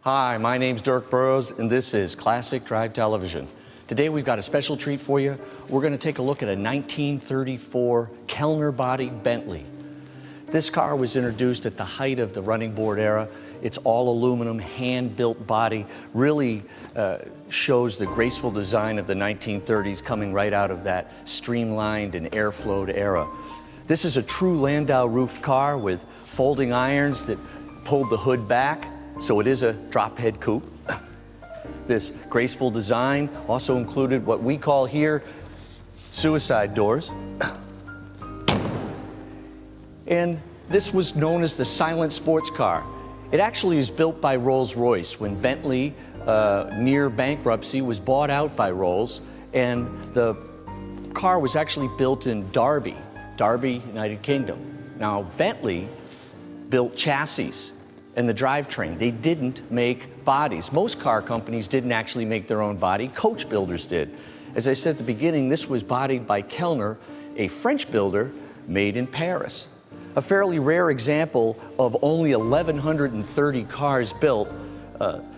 Hi, my name's Dirk Burrows, and this is Classic Drive Television. Today we've got a special treat for you. We're going to take a look at a 1934 Kellner body Bentley. This car was introduced at the height of the running board era. It's all aluminum, hand-built body, really shows the graceful design of the 1930s coming right out of that streamlined and airflowed era. This is a true Landau roofed car with folding irons that pulled the hood back, so it is a drop head coupe. This graceful design also included what we call here suicide doors. And this was known as the silent sports car. It actually is built by Rolls-Royce when Bentley, near bankruptcy, was bought out by Rolls, and the car was actually built in Derby, United Kingdom. Now, Bentley built chassis and the drivetrain. They didn't make bodies. Most car companies didn't actually make their own body. Coach builders did. As I said at the beginning, this was bodied by Kellner, a French builder made in Paris. A fairly rare example of only 1,130 cars built.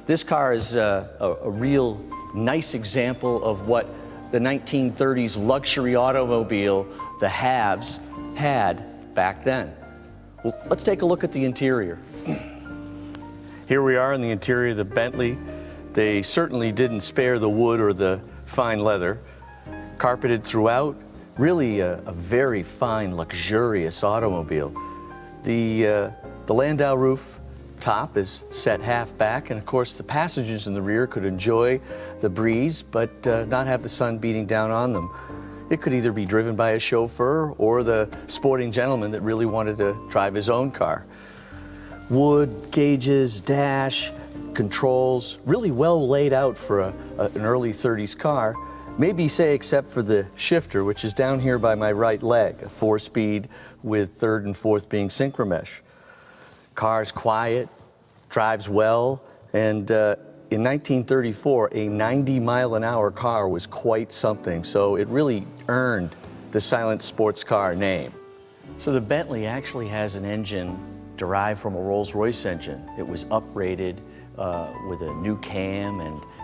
This car is a real nice example of what the 1930s luxury automobile, the haves, had back then. Well, let's take a look at the interior. Here we are in the interior of the Bentley. They certainly didn't spare the wood or the fine leather. Carpeted throughout, really a very fine, luxurious automobile. The Landau roof top is set half back, and of course the passengers in the rear could enjoy the breeze but not have the sun beating down on them. It could either be driven by a chauffeur or the sporting gentleman that really wanted to drive his own car. Wood, gauges, dash, controls, really well laid out for an early 30s car. Maybe say except for the shifter, which is down here by my right leg, a 4-speed with third and fourth being synchromesh. Car's quiet, drives well, and in 1934, a 90-mile-an-hour car was quite something, so it really earned the silent sports car name. So the Bentley actually has an engine derived from a Rolls-Royce engine. It was uprated with a new cam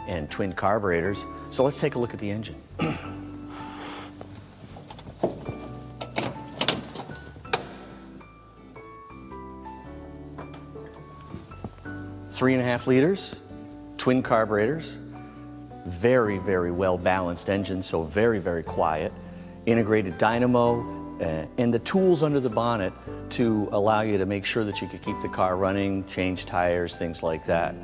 and twin carburetors. So let's take a look at the engine. 3.5 liters, twin carburetors, very, very well balanced engine, so very, very quiet. Integrated dynamo, and the tools under the bonnet to allow you to make sure that you could keep the car running, change tires, things like that.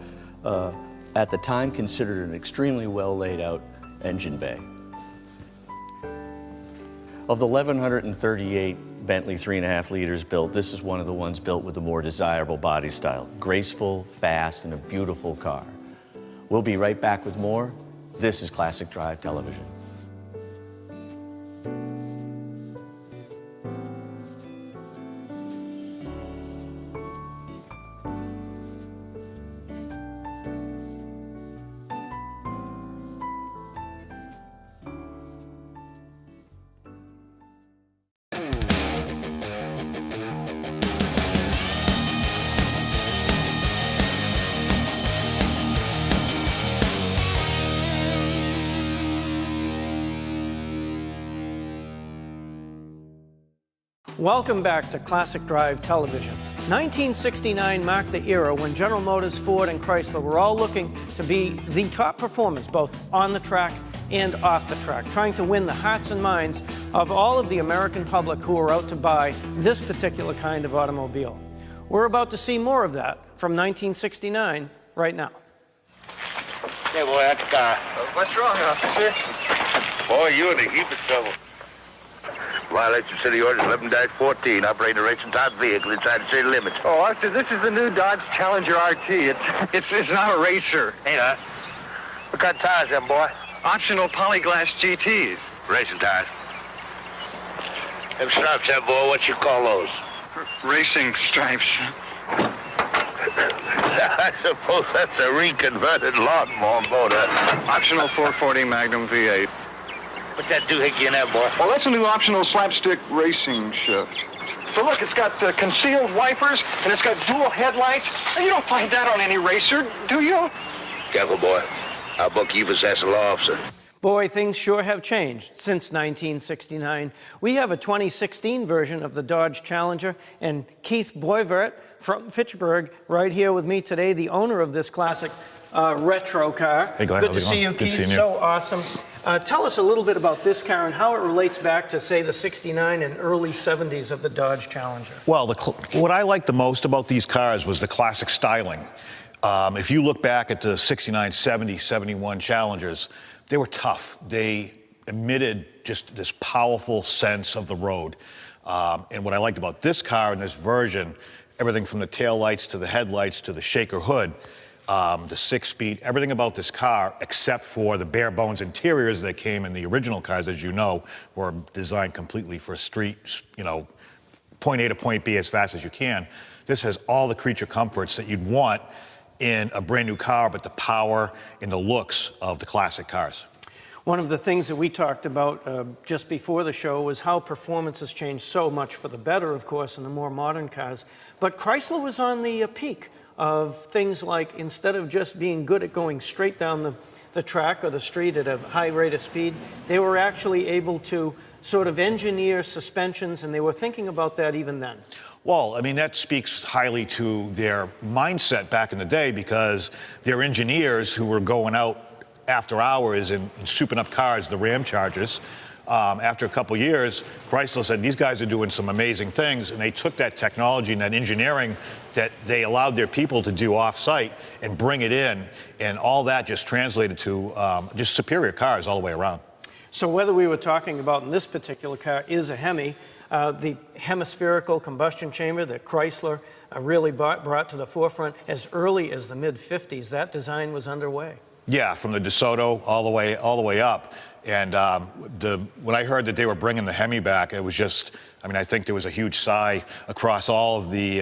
At the time, considered an extremely well laid out engine bay. Of the 1,138 Bentley 3.5 liters built, this is one of the ones built with a more desirable body style. Graceful, fast, and a beautiful car. We'll be right back with more. This is Classic Drive Television. Welcome back to Classic Drive Television. 1969 marked the era when General Motors, Ford, and Chrysler were all looking to be the top performers, both on the track and off the track, trying to win the hearts and minds of all of the American public who were out to buy this particular kind of automobile. We're about to see more of that from 1969 right now. Hey, boy, that's the car. What's wrong, officer? Boy, you're in a heap of trouble. Violation of City Orders 11-14, operating a racing type vehicle inside the city limits. Oh, officer, this is the new Dodge Challenger RT. It's not a racer. Ain't I? What kind of tires, them, boy? Optional polyglass GTs. Racing tires. Them stripes, that boy, what you call those? Racing stripes. I suppose that's a reconverted lawnmower motor. Optional 440 Magnum V8. What's that doohickey in there, boy? Well, that's a new optional slapstick racing shift. But look, it's got concealed wipers, and it's got dual headlights. You don't find that on any racer, do you? Careful, boy. Our bookkeeper's that's a law officer. Boy, things sure have changed since 1969. We have a 2016 version of the Dodge Challenger, and Keith Boivert from Fitchburg right here with me today, the owner of this classic retro car. Hey, Glenn, good how's to it see you, going? Good Keith. seeing you. So awesome. Tell us a little bit about this car and how it relates back to, say, the 69 and early 70s of the Dodge Challenger. Well, what I liked the most about these cars was the classic styling. If you look back at the 69, 70, 71 Challengers, they were tough. They emitted just this powerful sense of the road. And what I liked about this car in this version, everything from the taillights to the headlights to the shaker hood, the 6-speed, everything about this car, except for the bare bones interiors that came in the original cars, as you know, were designed completely for street, point A to point B as fast as you can. This has all the creature comforts that you'd want in a brand new car, but the power and the looks of the classic cars. One of the things that we talked about just before the show was how performance has changed so much for the better, of course, in the more modern cars. But Chrysler was on the peak of things like, instead of just being good at going straight down the track or the street at a high rate of speed, they were actually able to sort of engineer suspensions, and they were thinking about that even then. Well, I mean, that speaks highly to their mindset back in the day, because their engineers who were going out after hours and souping up cars, the Ram Chargers, after a couple years, Chrysler said, these guys are doing some amazing things, and they took that technology and that engineering that they allowed their people to do off-site and bring it in, and all that just translated to just superior cars all the way around. So whether we were talking about in this particular car is a Hemi, the hemispherical combustion chamber that Chrysler really brought to the forefront as early as the mid-50s, that design was underway. Yeah, from the DeSoto all the way up. And when I heard that they were bringing the Hemi back, it was just, I mean, I think there was a huge sigh across all of the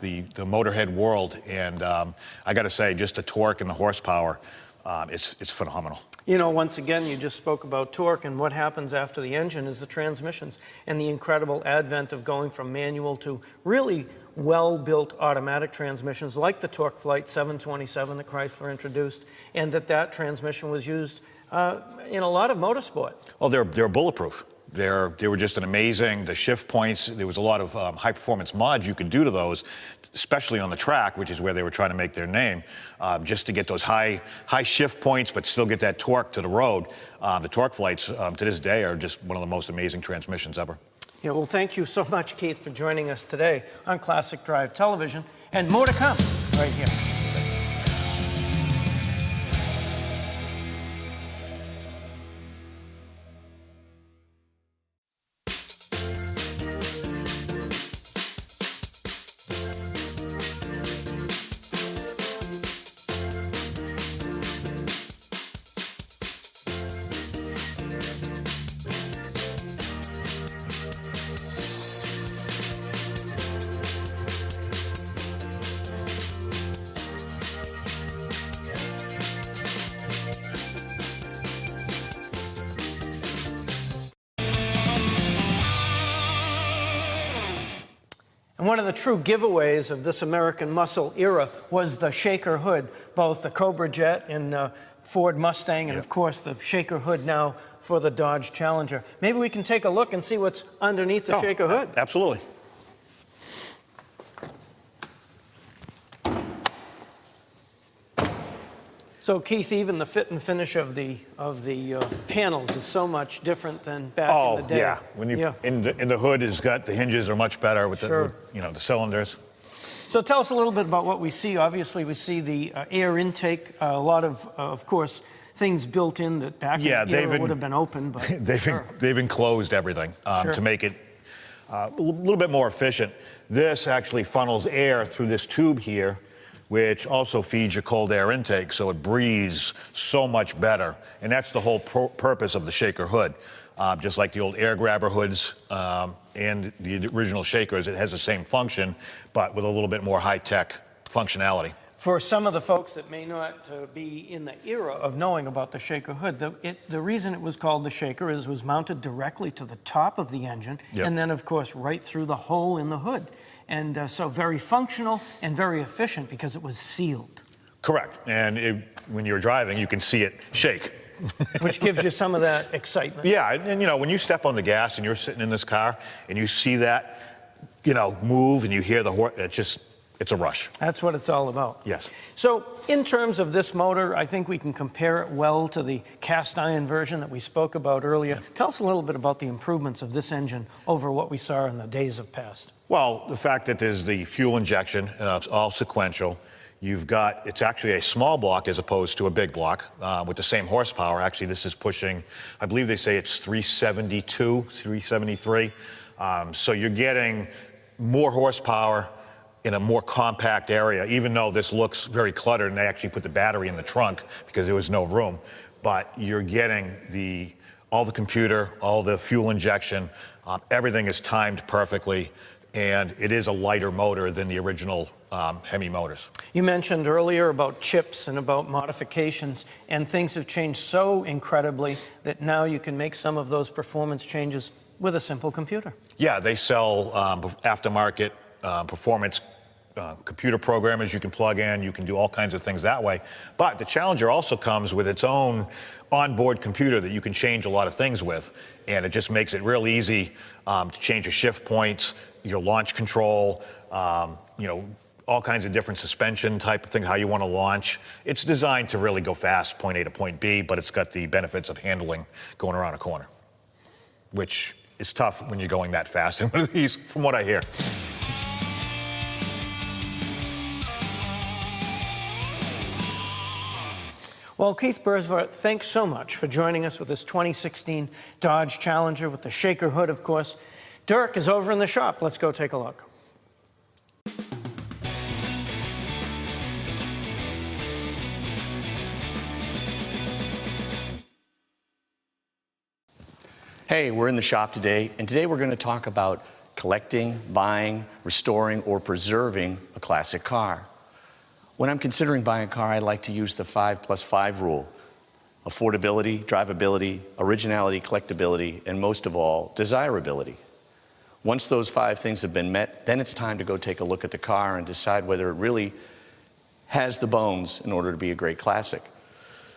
motorhead world. And I got to say, just the torque and the horsepower, it's phenomenal. You know, once again, you just spoke about torque, and what happens after the engine is the transmissions and the incredible advent of going from manual to really well-built automatic transmissions like the Torque Flight 727 that Chrysler introduced, and that transmission was used in a lot of motorsport. Oh, they're bulletproof. They were just an amazing, the shift points, there was a lot of high-performance mods you could do to those, especially on the track, which is where they were trying to make their name, just to get those high shift points, but still get that torque to the road. The Torque Flights, to this day, are just one of the most amazing transmissions ever. Yeah, well, thank you so much, Keith, for joining us today on Classic Drive Television, and more to come right here. And one of the true giveaways of this American muscle era was the shaker hood, both the Cobra Jet and Ford Mustang, and of course the shaker hood now for the Dodge Challenger. Maybe we can take a look and see what's underneath the shaker hood. Absolutely. So Keith, even the fit and finish of the panels is so much different than back in the day. Yeah. When you in the hood has got the hinges are much better with the the cylinders. So tell us a little bit about what we see. Obviously, we see the air intake, a lot of course, things built in that back in the era would have been open, but they've enclosed everything to make it a little bit more efficient. This actually funnels air through this tube here, which also feeds your cold air intake, so it breathes so much better. And that's the whole purpose of the shaker hood. Just like the old air grabber hoods and the original shakers, it has the same function, but with a little bit more high-tech functionality. For some of the folks that may not be in the era of knowing about the Shaker hood, the reason it was called the Shaker is it was mounted directly to the top of the engine, Yep. and then, of course, right through the hole in the hood. And so very functional and very efficient because it was sealed. Correct. And when you're driving, you can see it shake. Which gives you some of that excitement. Yeah, and you know, when you step on the gas and you're sitting in this car and you see that, you know, move and you hear the horse, it's a rush. That's what it's all about. Yes. So in terms of this motor, I think we can compare it well to the cast iron version that we spoke about earlier. Yeah. Tell us a little bit about the improvements of this engine over what we saw in the days of past. Well, the fact that there's the fuel injection, it's all sequential. It's actually a small block as opposed to a big block with the same horsepower. Actually, this is pushing, I believe they say it's 372, 373. So you're getting more horsepower in a more compact area, even though this looks very cluttered and they actually put the battery in the trunk because there was no room. But you're getting all the computer, all the fuel injection, everything is timed perfectly, and it is a lighter motor than the original Hemi motors. You mentioned earlier about chips and about modifications, and things have changed so incredibly that now you can make some of those performance changes with a simple computer. Yeah, they sell aftermarket performance computer programmers you can plug in. You can do all kinds of things that way. But the Challenger also comes with its own onboard computer that you can change a lot of things with, and it just makes it real easy to change your shift points, your launch control, you know, all kinds of different suspension type of thing, how you want to launch. It's designed to really go fast, point A to point B, but it's got the benefits of handling going around a corner, which is tough when you're going that fast in one of these, from what I hear. Well, Keith Bursvart, thanks so much for joining us with this 2016 Dodge Challenger with the Shaker hood, of course. Dirk is over in the shop. Let's go take a look. Hey, we're in the shop today, and today we're going to talk about collecting, buying, restoring, or preserving a classic car. When I'm considering buying a car, I like to use the 5+5 rule. Affordability, drivability, originality, collectability, and most of all, desirability. Once those 5 things have been met, then it's time to go take a look at the car and decide whether it really has the bones in order to be a great classic.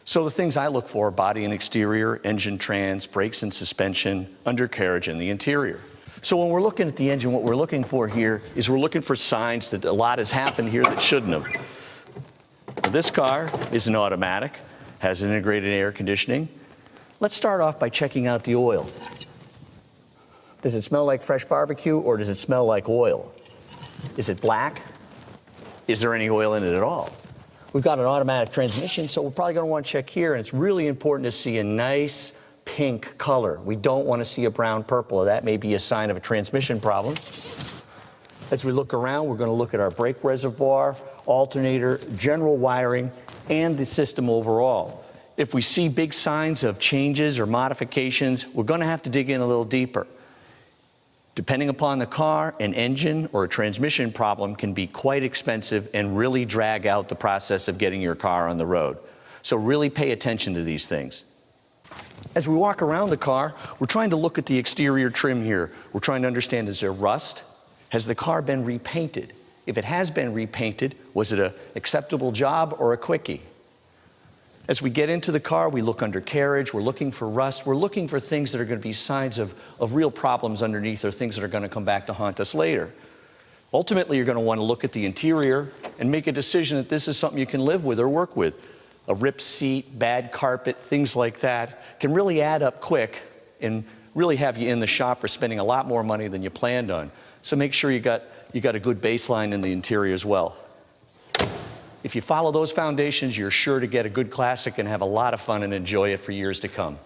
So the things I look for are body and exterior, engine trans, brakes and suspension, undercarriage, and the interior. So when we're looking at the engine, what we're looking for here is we're looking for signs that a lot has happened here that shouldn't have. This car is an automatic, has integrated air conditioning. Let's start off by checking out the oil. Does it smell like fresh barbecue, or does it smell like oil? Is it black? Is there any oil in it at all? We've got an automatic transmission, so we're probably going to want to check here, and it's really important to see a nice pink color. We don't want to see a brown purple, or that may be a sign of a transmission problem. As we look around, we're going to look at our brake reservoir, alternator, general wiring, and the system overall. If we see big signs of changes or modifications, we're going to have to dig in a little deeper. Depending upon the car, an engine or a transmission problem can be quite expensive and really drag out the process of getting your car on the road. So really pay attention to these things. As we walk around the car, we're trying to look at the exterior trim here. We're trying to understand, is there rust? Has the car been repainted? If it has been repainted, was it an acceptable job or a quickie? As we get into the car, we look under carriage, we're looking for rust, we're looking for things that are going to be signs of real problems underneath, or things that are going to come back to haunt us later. Ultimately, you're going to want to look at the interior and make a decision that this is something you can live with or work with. A ripped seat, bad carpet, things like that can really add up quick and really have you in the shop or spending a lot more money than you planned on. So make sure you got a good baseline in the interior as well. If you follow those foundations, you're sure to get a good classic and have a lot of fun and enjoy it for years to come.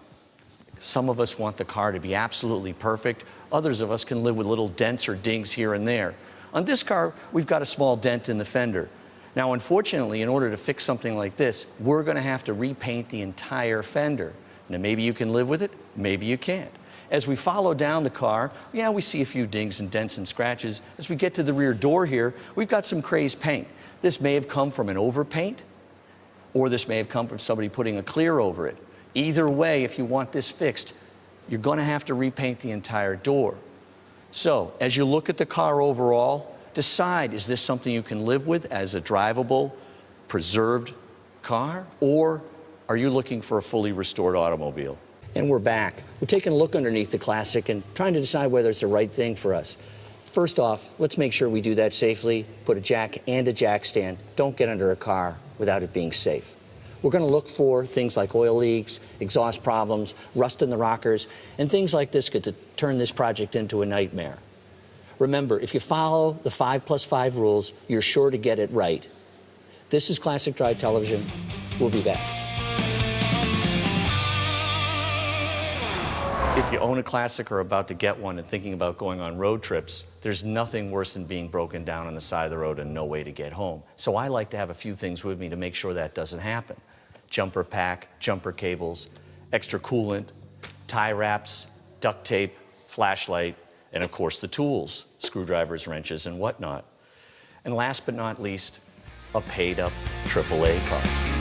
Some of us want the car to be absolutely perfect. Others of us can live with little dents or dings here and there. On this car, we've got a small dent in the fender. Now, unfortunately, in order to fix something like this, we're going to have to repaint the entire fender. Now, maybe you can live with it, maybe you can't. As we follow down the car, we see a few dings and dents and scratches. As we get to the rear door here, we've got some crazed paint. This may have come from an overpaint, or this may have come from somebody putting a clear over it. Either way, if you want this fixed, you're going to have to repaint the entire door. So, as you look at the car overall, decide, is this something you can live with as a drivable, preserved car, or are you looking for a fully restored automobile? And we're back. We're taking a look underneath the Classic and trying to decide whether it's the right thing for us. First off, let's make sure we do that safely. Put a jack and a jack stand. Don't get under a car without it being safe. We're going to look for things like oil leaks, exhaust problems, rust in the rockers, and things like this could turn this project into a nightmare. Remember, if you follow the 5+5 rules, you're sure to get it right. This is Classic Drive Television. We'll be back. If you own a Classic or are about to get one and thinking about going on road trips, there's nothing worse than being broken down on the side of the road and no way to get home. So I like to have a few things with me to make sure that doesn't happen. Jumper pack, jumper cables, extra coolant, tie wraps, duct tape, flashlight, and of course the tools, screwdrivers, wrenches, and whatnot. And last but not least, a paid-up AAA car.